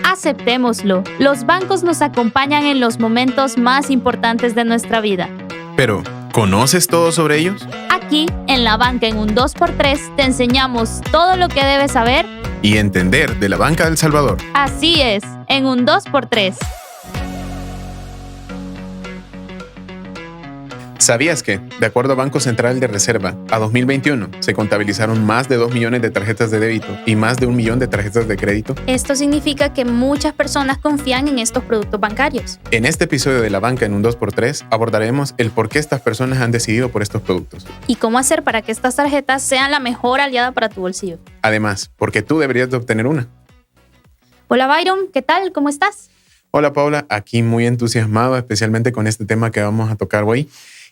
Aceptémoslo, los bancos nos acompañan en los momentos más importantes de nuestra vida. Pero, ¿conoces todo sobre ellos? Aquí, en La Banca en un 2x3, te enseñamos todo lo que debes saber Y entender de la banca del Salvador. Así es, en un 2x3. ¿Sabías que, de acuerdo a Banco Central de Reserva, a 2021 se contabilizaron más de 2 millones de tarjetas de débito y más de 1 millón de tarjetas de crédito? Esto significa que muchas personas confían en estos productos bancarios. En este episodio de La Banca en un 2x3 abordaremos el por qué estas personas han decidido por estos productos. Y cómo hacer para que estas tarjetas sean la mejor aliada para tu bolsillo. Además, ¿por qué tú deberías de obtener una? Hola Byron, ¿qué tal? ¿Cómo estás? Hola Paula, aquí muy entusiasmado, especialmente con este tema que vamos a tocar hoy.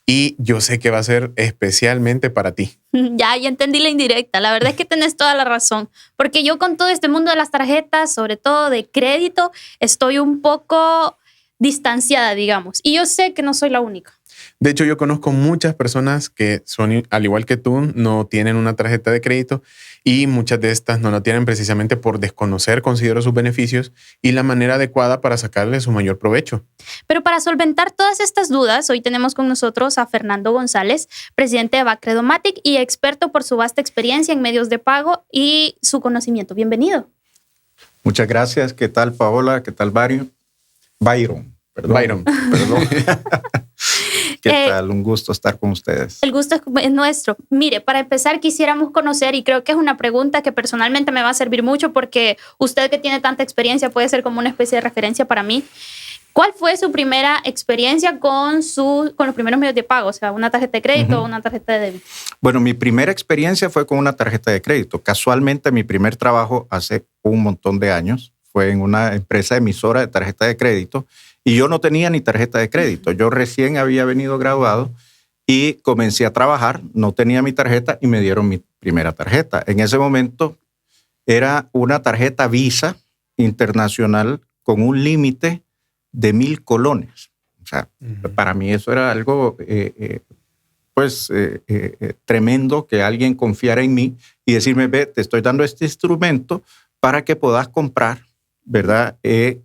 Y yo sé que va a ser especialmente para ti. Ya entendí la indirecta. La verdad es que tenés toda la razón. Porque yo con todo este mundo de las tarjetas, sobre todo de crédito, estoy un poco distanciada, digamos. Y yo sé que no soy la única. De hecho, yo conozco muchas personas que son, al igual que tú, no tienen una tarjeta de crédito y muchas de estas no la tienen precisamente por desconocer, considero, sus beneficios y la manera adecuada para sacarle su mayor provecho. Pero para solventar todas estas dudas, hoy tenemos con nosotros a Fernando González, presidente de Bacredomatic y experto por su vasta experiencia en medios de pago y su conocimiento. Bienvenido. Muchas gracias. ¿Qué tal, Paola? ¿Qué tal, Byron? Perdón. ¿Qué tal? Un gusto estar con ustedes. El gusto es nuestro. Mire, para empezar quisiéramos conocer, y creo que es una pregunta que personalmente me va a servir mucho porque usted que tiene tanta experiencia puede ser como una especie de referencia para mí. ¿Cuál fue su primera experiencia con los primeros medios de pago? O sea, una tarjeta de crédito o una tarjeta de débito. Bueno, mi primera experiencia fue con una tarjeta de crédito. Casualmente, mi primer trabajo hace un montón de años fue en una empresa emisora de tarjeta de crédito. Y yo no tenía ni tarjeta de crédito. Yo recién había venido graduado y comencé a trabajar. No tenía mi tarjeta y me dieron mi primera tarjeta. En ese momento era una tarjeta Visa internacional con un límite de 1,000 colones. O sea, para mí eso era algo tremendo, que alguien confiara en mí y decirme, ve, te estoy dando este instrumento para que puedas comprar, ¿verdad?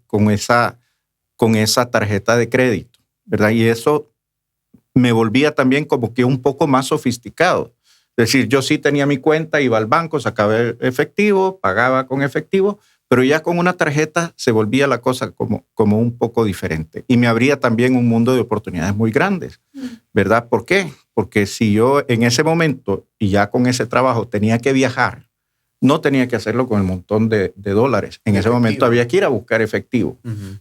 Con esa tarjeta de crédito, ¿verdad? Y eso me volvía también como que un poco más sofisticado. Es decir, yo sí tenía mi cuenta, iba al banco, sacaba efectivo, pagaba con efectivo, pero ya con una tarjeta se volvía la cosa como un poco diferente. Y me abría también un mundo de oportunidades muy grandes, ¿verdad? ¿Por qué? Porque si yo en ese momento y ya con ese trabajo tenía que viajar, no tenía que hacerlo con el montón de dólares. En ese momento había que ir a buscar efectivo,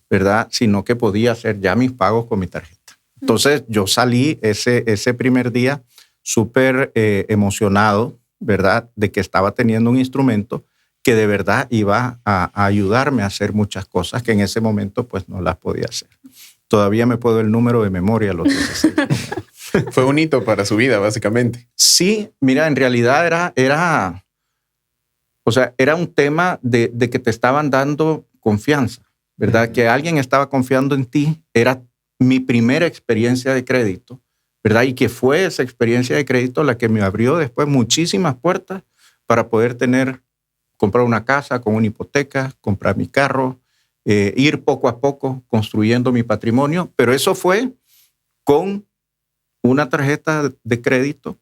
¿verdad? Sino que podía hacer ya mis pagos con mi tarjeta. Entonces yo salí ese primer día súper emocionado, ¿verdad? De que estaba teniendo un instrumento que de verdad iba a ayudarme a hacer muchas cosas que en ese momento pues no las podía hacer. Todavía me puedo el número de memoria, los 16 números. Fue un hito para su vida, básicamente. Sí, mira, en realidad era un tema de que te estaban dando confianza, ¿verdad? Que alguien estaba confiando en ti. Era mi primera experiencia de crédito, ¿verdad? Y que fue esa experiencia de crédito la que me abrió después muchísimas puertas para poder comprar una casa con una hipoteca, comprar mi carro, ir poco a poco construyendo mi patrimonio. Pero eso fue con una tarjeta de crédito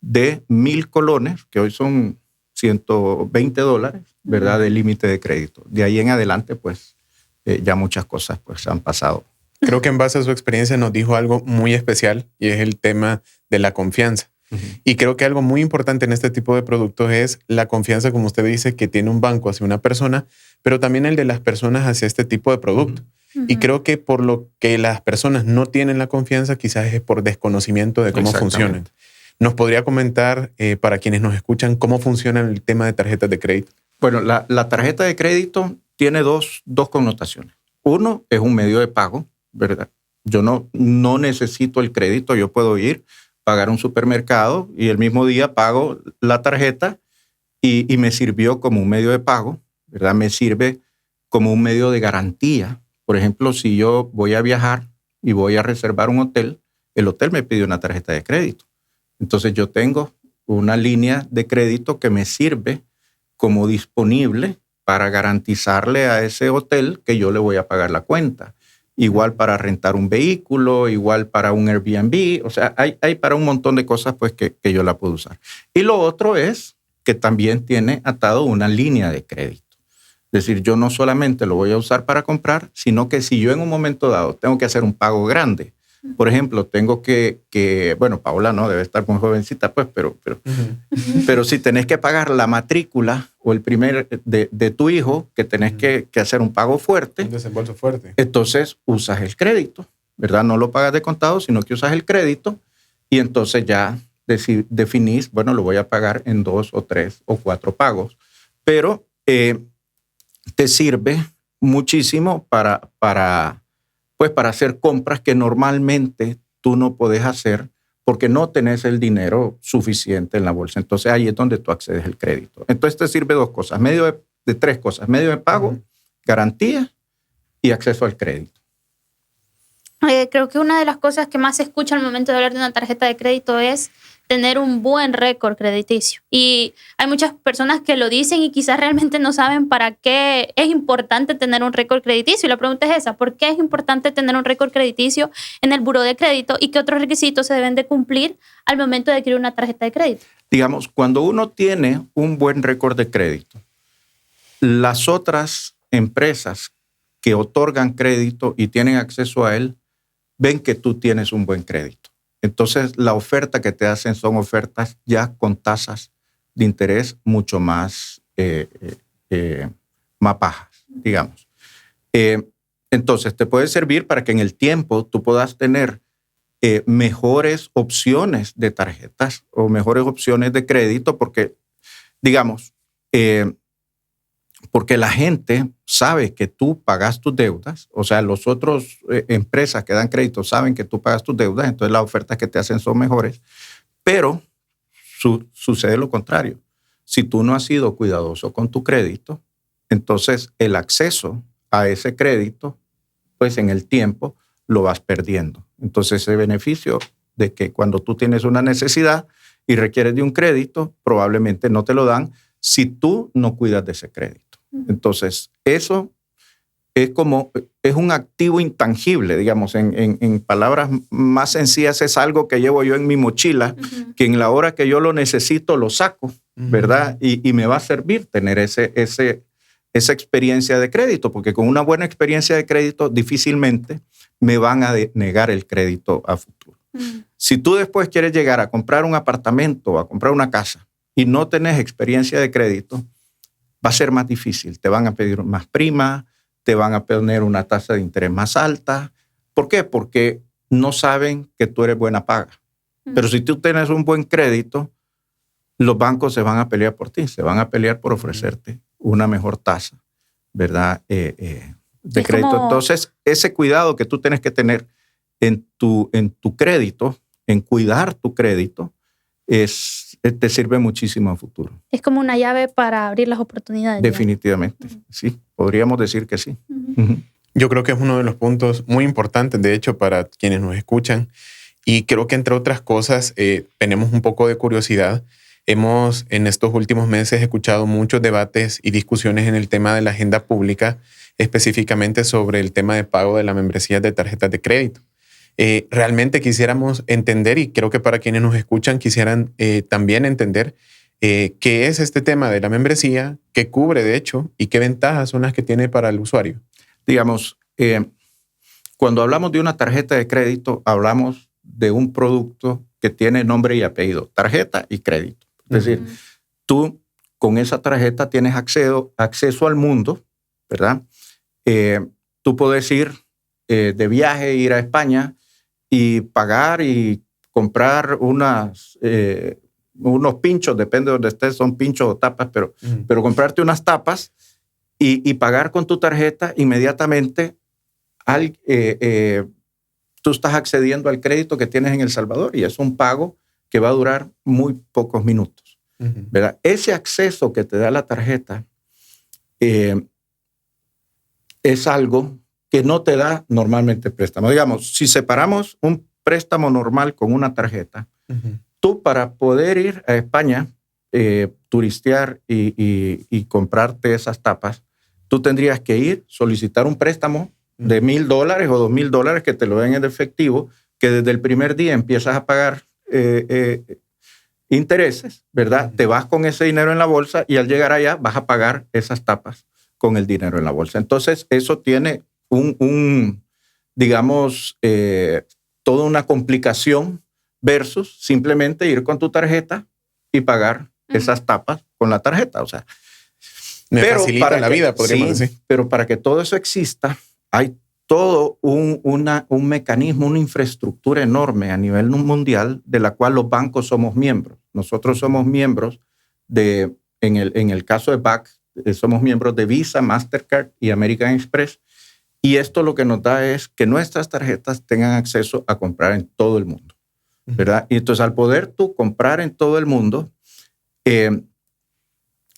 de 1,000 colones, que hoy son $120, ¿verdad? De límite de crédito. De ahí en adelante, pues, ya muchas cosas pues han pasado. Creo que en base a su experiencia nos dijo algo muy especial y es el tema de la confianza. Y creo que algo muy importante en este tipo de productos es la confianza, como usted dice, que tiene un banco hacia una persona, pero también el de las personas hacia este tipo de producto. Y creo que por lo que las personas no tienen la confianza, quizás es por desconocimiento de cómo funcionan. ¿Nos podría comentar, para quienes nos escuchan, cómo funciona el tema de tarjetas de crédito? Bueno, la tarjeta de crédito tiene dos connotaciones. Uno, es un medio de pago, ¿verdad? Yo no necesito el crédito, yo puedo ir, pagar un supermercado y el mismo día pago la tarjeta y me sirvió como un medio de pago, ¿verdad? Me sirve como un medio de garantía. Por ejemplo, si yo voy a viajar y voy a reservar un hotel, el hotel me pide una tarjeta de crédito. Entonces yo tengo una línea de crédito que me sirve como disponible para garantizarle a ese hotel que yo le voy a pagar la cuenta. Igual para rentar un vehículo, igual para un Airbnb. O sea, hay para un montón de cosas pues, que yo la puedo usar. Y lo otro es que también tiene atado una línea de crédito. Es decir, yo no solamente lo voy a usar para comprar, sino que si yo en un momento dado tengo que hacer un pago grande, por ejemplo, tengo bueno, Paola no debe estar muy jovencita, pues, pero si tenés que pagar la matrícula o el primer de tu hijo, que tenés que hacer un pago fuerte, un desembolso fuerte, entonces usas el crédito, ¿verdad? No lo pagas de contado, sino que usas el crédito y entonces ya definís, bueno, lo voy a pagar en 2 o 3 o 4 pagos, pero te sirve muchísimo para hacer compras que normalmente tú no podés hacer porque no tenés el dinero suficiente en la bolsa. Entonces ahí es donde tú accedes al crédito. Entonces te sirve 2 cosas, de 3 cosas: medio de pago, garantía y acceso al crédito. Creo que una de las cosas que más se escucha al momento de hablar de una tarjeta de crédito es tener un buen récord crediticio. Y hay muchas personas que lo dicen y quizás realmente no saben para qué es importante tener un récord crediticio. Y la pregunta es esa: ¿por qué es importante tener un récord crediticio en el buró de crédito y qué otros requisitos se deben de cumplir al momento de adquirir una tarjeta de crédito? Digamos, cuando uno tiene un buen récord de crédito, las otras empresas que otorgan crédito y tienen acceso a él ven que tú tienes un buen crédito. Entonces, la oferta que te hacen son ofertas ya con tasas de interés mucho más bajas, digamos. Entonces, te puede servir para que en el tiempo tú puedas tener mejores opciones de tarjetas o mejores opciones de crédito porque, digamos, porque la gente sabe que tú pagas tus deudas, o sea, los otros empresas que dan crédito saben que tú pagas tus deudas, entonces las ofertas que te hacen son mejores, pero sucede lo contrario. Si tú no has sido cuidadoso con tu crédito, entonces el acceso a ese crédito, pues en el tiempo lo vas perdiendo. Entonces ese beneficio de que cuando tú tienes una necesidad y requieres de un crédito, probablemente no te lo dan si tú no cuidas de ese crédito. Entonces, eso es un activo intangible, digamos, en palabras más sencillas, es algo que llevo yo en mi mochila, que en la hora que yo lo necesito lo saco, ¿verdad? Y me va a servir tener esa experiencia de crédito, porque con una buena experiencia de crédito difícilmente me van a negar el crédito a futuro. Si tú después quieres llegar a comprar un apartamento o a comprar una casa y no tenés experiencia de crédito, va a ser más difícil. Te van a pedir más prima, te van a poner una tasa de interés más alta. ¿Por qué? Porque no saben que tú eres buena paga. Pero si tú tienes un buen crédito, los bancos se van a pelear por ti, se van a pelear por ofrecerte una mejor tasa, ¿verdad? De crédito. Entonces, ese cuidado que tú tienes que tener en tu crédito, en cuidar tu crédito, te sirve muchísimo a futuro. Es como una llave para abrir las oportunidades. Definitivamente, sí. Podríamos decir que sí. Yo creo que es uno de los puntos muy importantes, de hecho, para quienes nos escuchan. Y creo que, entre otras cosas, tenemos un poco de curiosidad. Hemos, en estos últimos meses, escuchado muchos debates y discusiones en el tema de la agenda pública, específicamente sobre el tema de pago de la membresía de tarjetas de crédito. Realmente quisiéramos entender, y creo que para quienes nos escuchan quisieran también entender qué es este tema de la membresía, qué cubre de hecho y qué ventajas son las que tiene para el usuario. Digamos, cuando hablamos de una tarjeta de crédito, hablamos de un producto que tiene nombre y apellido, tarjeta y crédito. Es decir, tú con esa tarjeta tienes acceso al mundo, ¿verdad? Tú puedes ir de viaje, ir a España y pagar y comprar unos pinchos, depende de donde estés, son pinchos o tapas, pero comprarte unas tapas y pagar con tu tarjeta inmediatamente. Tú estás accediendo al crédito que tienes en El Salvador y es un pago que va a durar muy pocos minutos, ¿verdad? Ese acceso que te da la tarjeta es algo que no te da normalmente préstamo. Digamos, si separamos un préstamo normal con una tarjeta, tú para poder ir a España turistear y comprarte esas tapas, tú tendrías que ir, solicitar un préstamo de $1,000 o $2,000 que te lo den en efectivo, que desde el primer día empiezas a pagar intereses, ¿verdad? Te vas con ese dinero en la bolsa y al llegar allá vas a pagar esas tapas con el dinero en la bolsa. Entonces, eso tiene digamos, toda una complicación versus simplemente ir con tu tarjeta y pagar esas tapas con la tarjeta. O sea, me facilita la vida, podríamos decir. Pero para que todo eso exista, hay todo un mecanismo, una infraestructura enorme a nivel mundial de la cual los bancos somos miembros. Nosotros somos miembros en el caso de BAC, somos miembros de Visa, Mastercard y American Express. Y esto lo que nos da es que nuestras tarjetas tengan acceso a comprar en todo el mundo, ¿verdad? Y entonces al poder tú comprar en todo el mundo,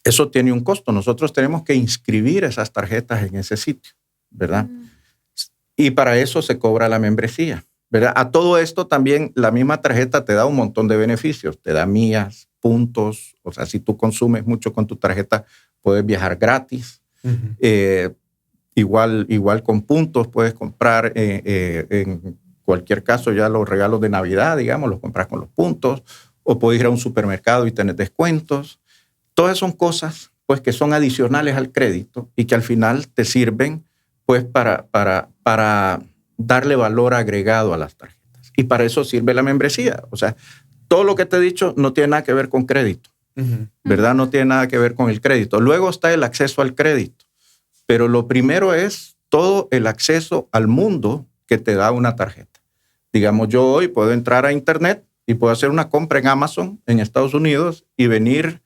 eso tiene un costo. Nosotros tenemos que inscribir esas tarjetas en ese sitio, ¿verdad? Y para eso se cobra la membresía, ¿verdad? A todo esto también la misma tarjeta te da un montón de beneficios. Te da millas, puntos. O sea, si tú consumes mucho con tu tarjeta, puedes viajar gratis. Igual con puntos puedes comprar, en cualquier caso, ya los regalos de Navidad, digamos, los compras con los puntos. O puedes ir a un supermercado y tener descuentos. Todas son cosas pues, que son adicionales al crédito y que al final te sirven pues para darle valor agregado a las tarjetas. Y para eso sirve la membresía. O sea, todo lo que te he dicho no tiene nada que ver con crédito, ¿verdad? No tiene nada que ver con el crédito. Luego está el acceso al crédito. Pero lo primero es todo el acceso al mundo que te da una tarjeta. Digamos, yo hoy puedo entrar a Internet y puedo hacer una compra en Amazon en Estados Unidos y venirme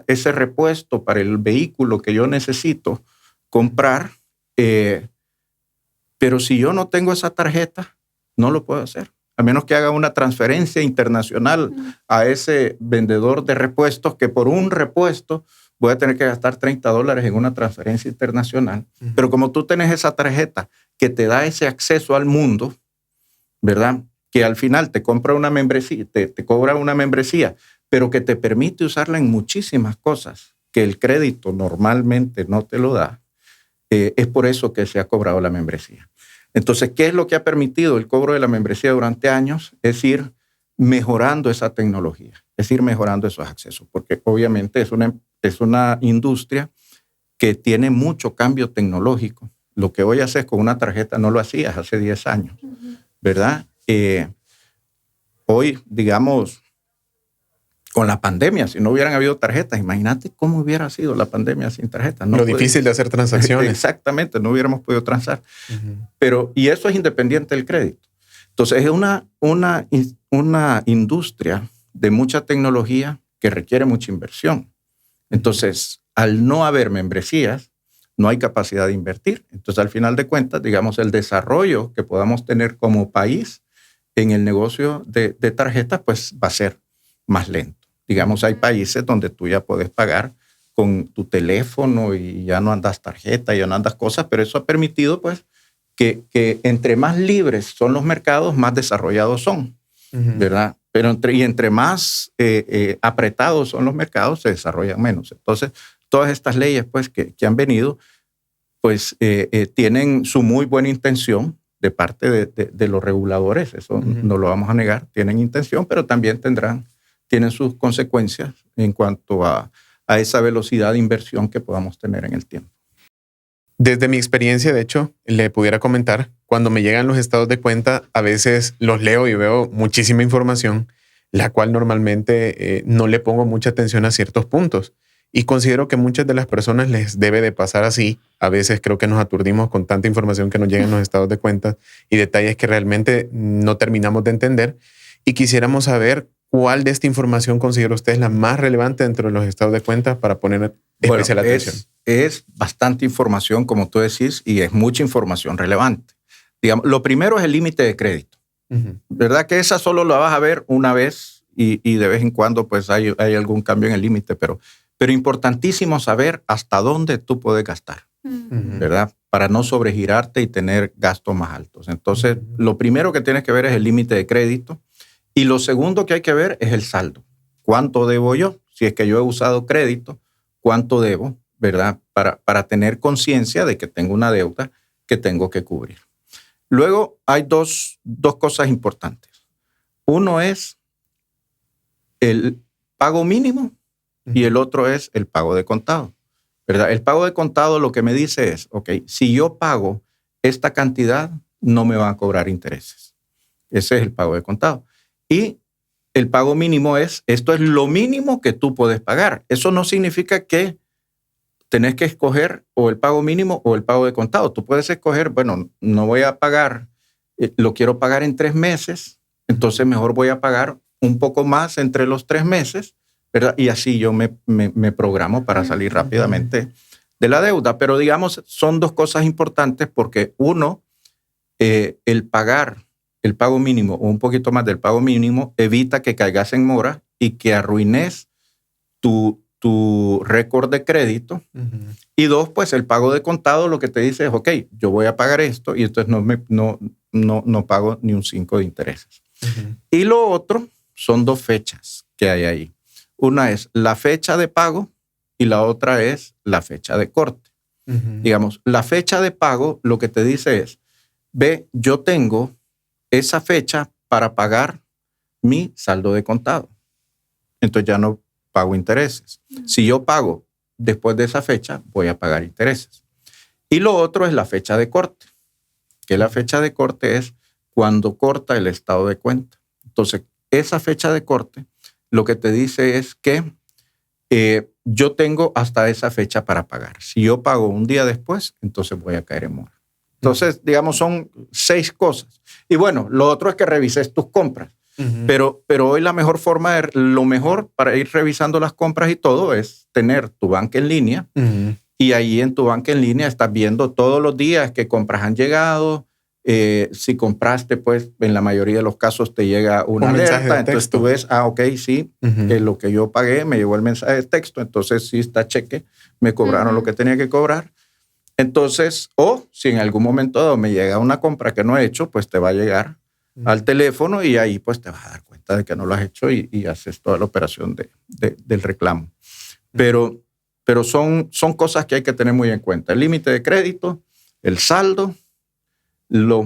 ese repuesto para el vehículo que yo necesito comprar. Pero si yo no tengo esa tarjeta, no lo puedo hacer. A menos que haga una transferencia internacional a ese vendedor de repuestos, que por un repuesto voy a tener que gastar $30 en una transferencia internacional. Pero como tú tienes esa tarjeta que te da ese acceso al mundo, ¿verdad? Que al final te compra una membresía, te cobra una membresía, pero que te permite usarla en muchísimas cosas que el crédito normalmente no te lo da, es por eso que se ha cobrado la membresía. Entonces, ¿qué es lo que ha permitido el cobro de la membresía durante años? Es ir mejorando esa tecnología, es ir mejorando esos accesos, porque obviamente es una industria que tiene mucho cambio tecnológico. Lo que hoy haces con una tarjeta no lo hacías hace 10 años, ¿verdad? Hoy, digamos, con la pandemia, si no hubieran habido tarjetas, imagínate cómo hubiera sido la pandemia sin tarjetas. Lo difícil de hacer transacciones. Exactamente, no hubiéramos podido transar. Y eso es independiente del crédito. Entonces, es una industria de mucha tecnología que requiere mucha inversión. Entonces, al no haber membresías, no hay capacidad de invertir. Entonces, al final de cuentas, digamos, el desarrollo que podamos tener como país en el negocio de tarjetas, pues va a ser más lento. Digamos, hay países donde tú ya puedes pagar con tu teléfono y ya no andas tarjeta, ya no andas cosas, pero eso ha permitido, pues, que entre más libres son los mercados, más desarrollados son, ¿verdad? Pero entre más apretados son los mercados, se desarrollan menos. Entonces, todas estas leyes, pues, que han venido, pues, tienen su muy buena intención de parte de los reguladores. Eso no lo vamos a negar. Tienen intención, pero también tienen sus consecuencias en cuanto a esa velocidad de inversión que podamos tener en el tiempo. Desde mi experiencia, de hecho, le pudiera comentar, cuando me llegan los estados de cuenta, a veces los leo y veo muchísima información, la cual normalmente no le pongo mucha atención a ciertos puntos. Y considero que muchas de las personas les debe de pasar así. A veces creo que nos aturdimos con tanta información que nos llega en los estados de cuenta y detalles que realmente no terminamos de entender. Y quisiéramos saber cuál de esta información considera usted la más relevante dentro de los estados de cuenta para poner especial atención. Es bastante información, como tú decís, y es mucha información relevante. Digamos, lo primero es el límite de crédito. ¿Verdad? Que esa solo la vas a ver una vez y de vez en cuando pues hay algún cambio en el límite, pero importantísimo saber hasta dónde tú puedes gastar, ¿verdad? Para no sobregirarte y tener gastos más altos. Entonces, lo primero que tienes que ver es el límite de crédito y lo segundo que hay que ver es el saldo. cuánto debo yo. Si es que yo he usado crédito, cuánto debo, ¿verdad? Para tener conciencia de que tengo una deuda que tengo que cubrir. Luego hay dos cosas importantes. Uno es el pago mínimo y el otro es el pago de contado, ¿verdad? El pago de contado lo que me dice es, ok, si yo pago esta cantidad, no me van a cobrar intereses. Ese es el pago de contado. Y el pago mínimo esto es lo mínimo que tú puedes pagar. Eso no significa que tenés que escoger o el pago mínimo o el pago de contado. Tú puedes escoger, bueno, no voy a pagar, lo quiero pagar en 3 meses, entonces mejor voy a pagar un poco más entre los 3 meses, ¿verdad? Y así yo me programo para salir rápidamente de la deuda. Pero digamos, son 2 cosas importantes porque uno, el pagar el pago mínimo o un poquito más del pago mínimo evita que caigas en mora y que arruines tu récord de crédito. Y 2, pues el pago de contado lo que te dice es, ok, yo voy a pagar esto y entonces no pago ni un 5 de intereses. Y lo otro son 2 fechas que hay ahí. Una es la fecha de pago y la otra es la fecha de corte. Digamos, la fecha de pago lo que te dice es, ve, yo tengo esa fecha para pagar mi saldo de contado. Entonces ya no pago intereses. Si yo pago después de esa fecha, voy a pagar intereses. Y lo otro es la fecha de corte, que la fecha de corte es cuando corta el estado de cuenta. Entonces, esa fecha de corte lo que te dice es que yo tengo hasta esa fecha para pagar. Si yo pago un día después, entonces voy a caer en mora. Entonces, digamos, son 6 cosas. Y bueno, lo otro es que revises tus compras. Pero hoy lo mejor para ir revisando las compras y todo es tener tu banca en línea. Y ahí en tu banca en línea estás viendo todos los días qué compras han llegado. Si compraste, pues en la mayoría de los casos te llega una alerta. Entonces tú ves, ok, sí, que lo que yo pagué me llegó el mensaje de texto. Entonces sí está cheque, me cobraron lo que tenía que cobrar. Entonces, o si en algún momento dado me llega una compra que no he hecho, pues te va a llegar al teléfono y ahí pues te vas a dar cuenta de que no lo has hecho y haces toda la operación del reclamo. Pero son cosas que hay que tener muy en cuenta. El límite de crédito, el saldo, los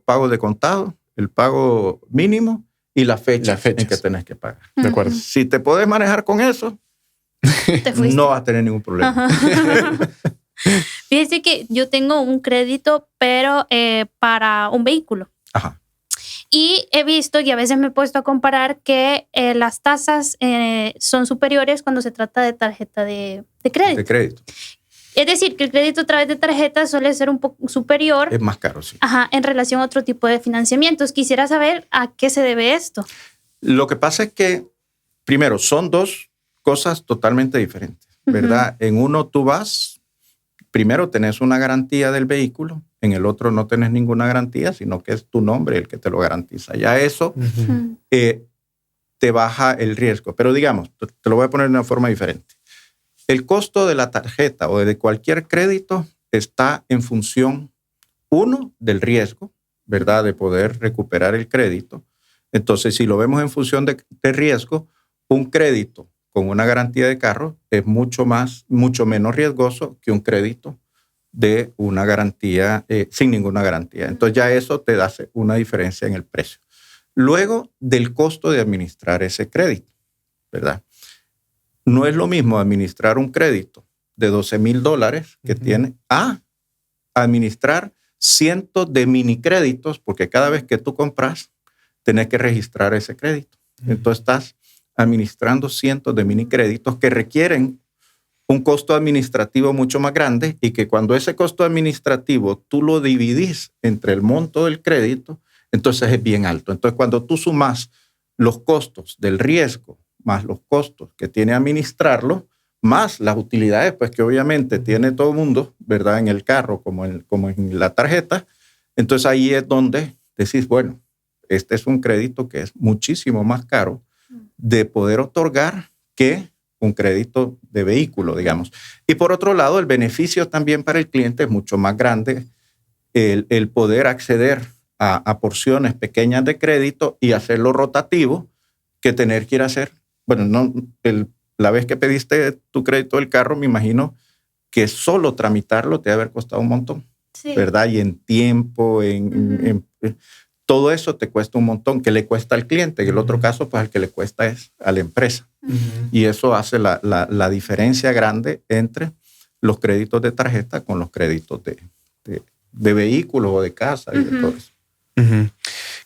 pagos de contado, el pago mínimo y la fecha en que tenés que pagar. De acuerdo. Si te podés manejar con eso, no vas a tener ningún problema. Fíjese que yo tengo un crédito, pero para un vehículo. Ajá. Y he visto y a veces me he puesto a comparar que las tasas son superiores cuando se trata de tarjeta de crédito. De crédito. Es decir, que el crédito a través de tarjeta suele ser un poco superior. Es más caro, sí. Ajá, en relación a otro tipo de financiamientos. Quisiera saber a qué se debe esto. Lo que pasa es que, primero, son 2 cosas totalmente diferentes, ¿verdad? En uno tú vas, primero tenés una garantía del vehículo, en el otro no tenés ninguna garantía, sino que es tu nombre el que te lo garantiza. Ya eso te baja el riesgo. Pero digamos, te lo voy a poner de una forma diferente. El costo de la tarjeta o de cualquier crédito está en función, 1, del riesgo, ¿verdad? De poder recuperar el crédito. Entonces, si lo vemos en función de riesgo, un crédito con una garantía de carro es mucho menos riesgoso que un crédito de una garantía sin ninguna garantía. Entonces, ya eso te da una diferencia en el precio. Luego, del costo de administrar ese crédito, ¿verdad? No es lo mismo administrar un crédito de $12,000 que tiene a administrar cientos de mini créditos, porque cada vez que tú compras, tenés que registrar ese crédito. Entonces estás administrando cientos de mini créditos que requieren un costo administrativo mucho más grande y que cuando ese costo administrativo tú lo dividís entre el monto del crédito, entonces es bien alto. Entonces cuando tú sumas los costos del riesgo más los costos que tiene administrarlo, más las utilidades pues que obviamente tiene todo el mundo, ¿verdad? En el carro como en la tarjeta. Entonces ahí es donde decís, bueno, este es un crédito que es muchísimo más caro de poder otorgar que un crédito de vehículo, digamos. Y por otro lado, el beneficio también para el cliente es mucho más grande, el poder acceder a porciones pequeñas de crédito y hacerlo rotativo que tener que ir a hacer bueno, no, la vez que pediste tu crédito del carro, me imagino que solo tramitarlo te debe haber costado un montón, Sí. ¿verdad? Y en tiempo, todo eso te cuesta un montón, que le cuesta al cliente. Y el otro caso, pues, el que le cuesta es a la empresa. Y eso hace la diferencia grande entre los créditos de tarjeta con los créditos de vehículos o de casa y de todo eso.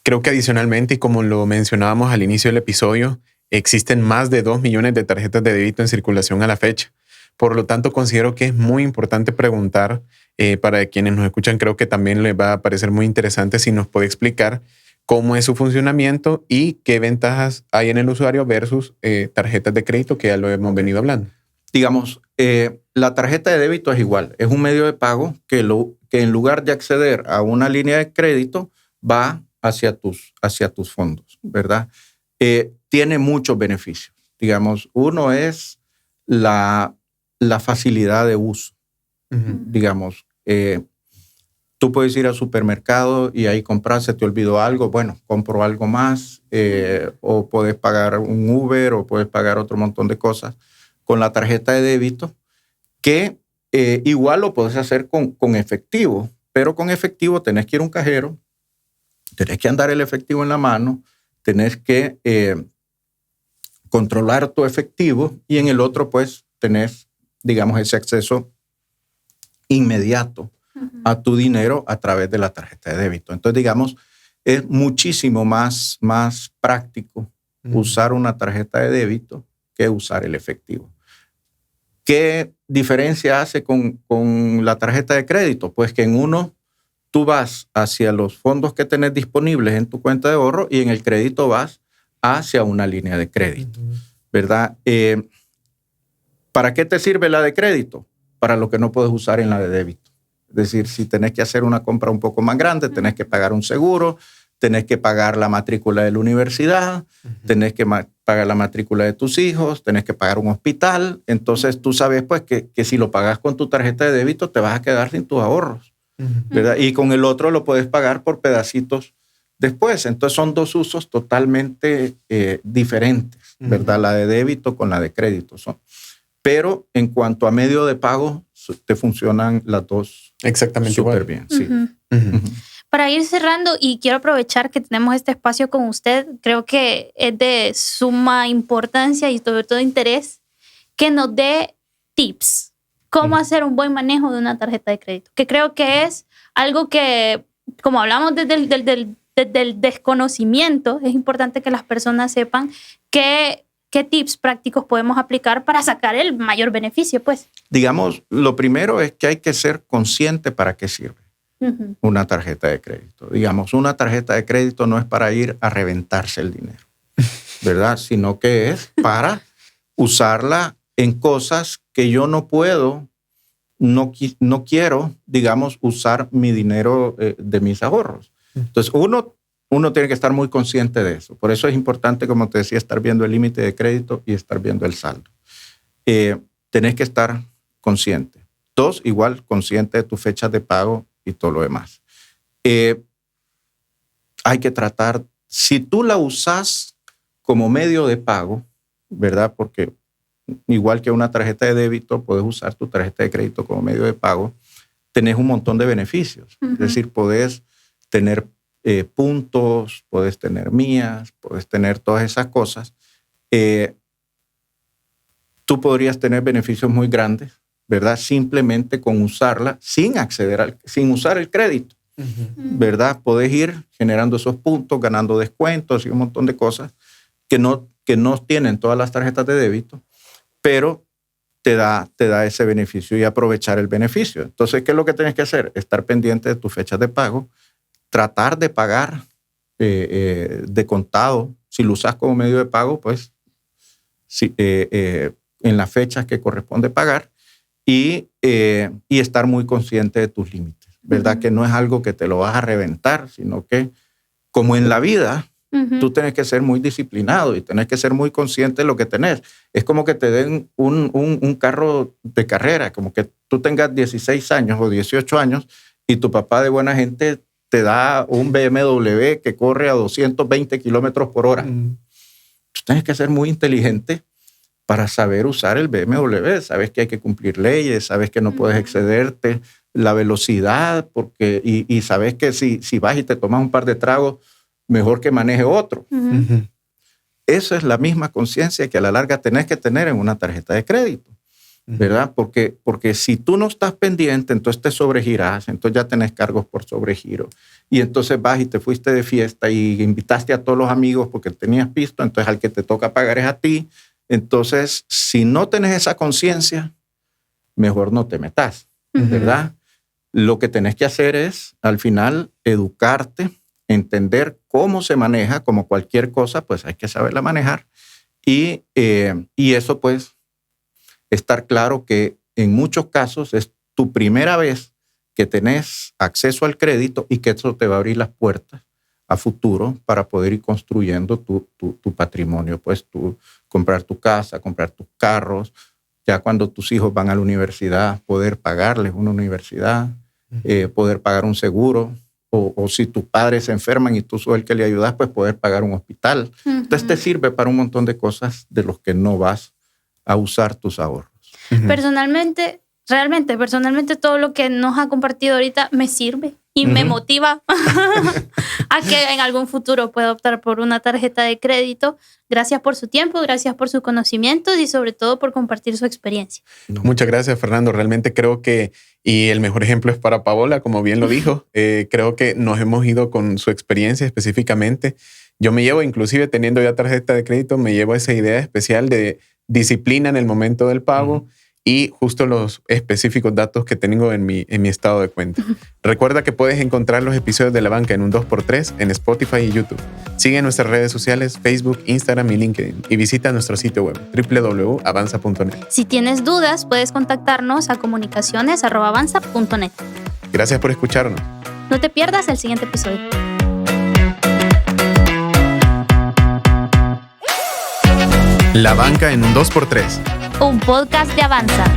Creo que adicionalmente, y como lo mencionábamos al inicio del episodio, existen más de 2 millones de tarjetas de débito en circulación a la fecha. Por lo tanto, considero que es muy importante preguntar, para quienes nos escuchan, creo que también les va a parecer muy interesante si nos puede explicar cómo es su funcionamiento y qué ventajas hay en el usuario versus tarjetas de crédito, que ya lo hemos venido hablando. Digamos, la tarjeta de débito es igual. Es un medio de pago que en lugar de acceder a una línea de crédito, va hacia tus fondos, ¿verdad? Tiene muchos beneficios. Digamos, uno es la facilidad de uso. Digamos, tú puedes ir al supermercado y ahí comprar, se te olvidó algo, bueno, compro algo más, o puedes pagar un Uber o puedes pagar otro montón de cosas con la tarjeta de débito, que igual lo puedes hacer con efectivo, pero con efectivo tenés que ir a un cajero, tenés que andar el efectivo en la mano, tenés que controlar tu efectivo, y en el otro pues tenés, digamos, ese acceso inmediato a tu dinero a través de la tarjeta de débito. Entonces, digamos, es muchísimo más práctico usar una tarjeta de débito que usar el efectivo. ¿Qué diferencia hace con la tarjeta de crédito? Pues que en uno tú vas hacia los fondos que tenés disponibles en tu cuenta de ahorro, y en el crédito vas hacia una línea de crédito, ¿verdad? ¿Para qué te sirve la de crédito? Para lo que no puedes usar en la de débito. Es decir, si tenés que hacer una compra un poco más grande, tenés que pagar un seguro, tenés que pagar la matrícula de la universidad, tenés que pagar la matrícula de tus hijos, tenés que pagar un hospital. Entonces tú sabes pues que si lo pagas con tu tarjeta de débito te vas a quedar sin tus ahorros, ¿verdad? Y con el otro lo puedes pagar por pedacitos después. Entonces son dos usos totalmente diferentes, ¿verdad? La de débito con la de crédito son. Pero en cuanto a medio de pago, te funcionan las dos exactamente súper bien. Sí. Para ir cerrando, y quiero aprovechar que tenemos este espacio con usted, creo que es de suma importancia y sobre todo interés que nos dé tips. Cómo hacer un buen manejo de una tarjeta de crédito, que creo que es algo que, como hablamos desde el desconocimiento, es importante que las personas sepan qué tips prácticos podemos aplicar para sacar el mayor beneficio, pues. Digamos, lo primero es que hay que ser consciente para qué sirve una tarjeta de crédito. Digamos, una tarjeta de crédito no es para ir a reventarse el dinero, ¿verdad? Sino que es para usarla en cosas que yo no puedo, no quiero, digamos, usar mi dinero de mis ahorros. Entonces, uno tiene que estar muy consciente de eso. Por eso es importante, como te decía, estar viendo el límite de crédito y estar viendo el saldo. Tenés que estar consciente. Dos, igual, consciente de tus fechas de pago y todo lo demás. Hay que tratar, si tú la usas como medio de pago, ¿verdad? Porque igual que una tarjeta de débito, puedes usar tu tarjeta de crédito como medio de pago, tenés un montón de beneficios. Es decir, podés tener puntos, puedes tener millas, puedes tener todas esas cosas. Tú podrías tener beneficios muy grandes, ¿verdad? Simplemente con usarla sin usar el crédito, ¿verdad? Podés ir generando esos puntos, ganando descuentos y un montón de cosas que no tienen todas las tarjetas de débito, pero te da ese beneficio y aprovechar el beneficio. Entonces, ¿qué es lo que tienes que hacer? Estar pendiente de tus fechas de pago, tratar de pagar de contado. Si lo usas como medio de pago, pues en las fechas que corresponde pagar, y estar muy consciente de tus límites, ¿verdad? Que no es algo que te lo vas a reventar, sino que, como en la vida, tú tienes que ser muy disciplinado y tienes que ser muy consciente de lo que tenés. Es como que te den un carro de carrera, como que tú tengas 16 años o 18 años y tu papá de buena gente te da un BMW que corre a 220 kilómetros por hora. tú tienes que ser muy inteligente para saber usar el BMW. Sabes que hay que cumplir leyes, sabes que no puedes excederte la velocidad, porque, y sabes que si vas y te tomas un par de tragos, mejor que maneje otro. Eso es la misma conciencia que a la larga tenés que tener en una tarjeta de crédito, ¿verdad? Porque si tú no estás pendiente, entonces te sobregirás, entonces ya tenés cargos por sobregiro. Y entonces vas y te fuiste de fiesta y invitaste a todos los amigos porque tenías pisto, entonces al que te toca pagar es a ti. Entonces, si no tenés esa conciencia, mejor no te metas, ¿verdad? Lo que tenés que hacer es, al final, educarte, entender cómo se maneja, como cualquier cosa, pues hay que saberla manejar. Y eso, pues, estar claro que en muchos casos es tu primera vez que tenés acceso al crédito y que eso te va a abrir las puertas a futuro para poder ir construyendo tu patrimonio, pues comprar tu casa, comprar tus carros, ya cuando tus hijos van a la universidad, poder pagarles una universidad, poder pagar un seguro, o si tus padres se enferman y tú sos el que le ayudas, pues poder pagar un hospital. Entonces te sirve para un montón de cosas de los que no vas a usar tus ahorros. Personalmente todo lo que nos ha compartido ahorita me sirve y me motiva a que en algún futuro pueda optar por una tarjeta de crédito. Gracias por su tiempo, gracias por sus conocimientos y sobre todo por compartir su experiencia. Muchas gracias, Fernando. Realmente creo que, y el mejor ejemplo es para Paola, como bien lo dijo, creo que nos hemos ido con su experiencia específicamente. Yo me llevo, inclusive teniendo ya tarjeta de crédito, me llevo esa idea especial de disciplina en el momento del pago y justo los específicos datos que tengo en mi estado de cuenta. Recuerda que puedes encontrar los episodios de La Banca en un 2x3 en Spotify y YouTube. Sigue nuestras redes sociales, Facebook, Instagram y LinkedIn y visita nuestro sitio web www.avanza.net. Si tienes dudas, puedes contactarnos a comunicaciones@avanza.net. Gracias por escucharnos. No te pierdas el siguiente episodio. La Banca en un 2x3. Un podcast de Avanza.